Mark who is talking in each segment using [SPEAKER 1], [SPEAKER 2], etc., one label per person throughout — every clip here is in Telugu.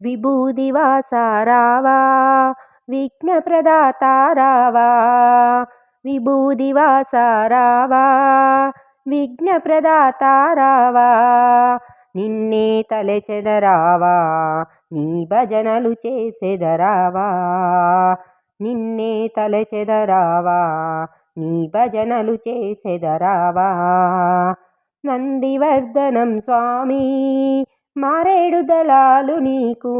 [SPEAKER 1] విభూదివాసా రావా విఘ్నప్రదాత రావా, విభూదివాసా రావా విఘ్నప్రదాత రావా, నిన్నే తలచెదరావా నీ భజనలు చేసెదరావా, నిన్నే తలచెదరావా నీ భజనలు చేసెదరావా. నందివర్ధనం స్వామి మారేడు దళాలు నీకు,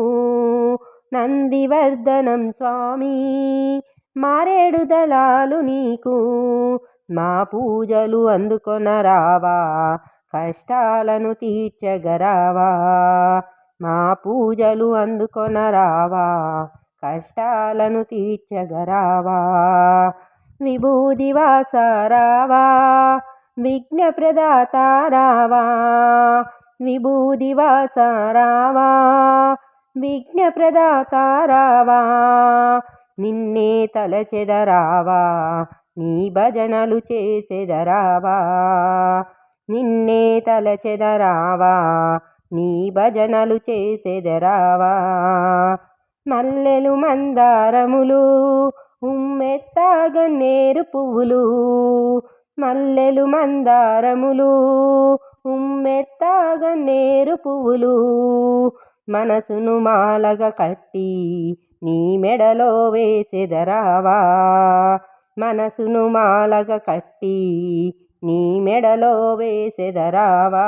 [SPEAKER 1] నందివర్ధనం స్వామి మారేడు దళాలు నీకు, మా పూజలు అందుకొనరావా కష్టాలను తీర్చగరావా, మా పూజలు అందుకొనరావా కష్టాలను తీర్చగరావా. విభూదివాసా రావా విఘ్నప్రదాత రావా, విభూదివాసా రావా విఘ్నప్రదాత రావా, నిన్నే తలచెదరావా నీ భజనలు చేసెదరావా, నిన్నే తలచెదరావా నీ భజనలు చేసెదరావా. మల్లెలు మందారములు ఉమ్మెత్తా గన్నేరు పువ్వులు, మల్లెలు మందారములు ఉమ్మెత్తా గన్నేరు పువ్వులు, మనసును మాలగా కట్టి నీ మెడలో వేసెదరావా, మనసును మాలగా కట్టి నీ మెడలో వేసెదరావా.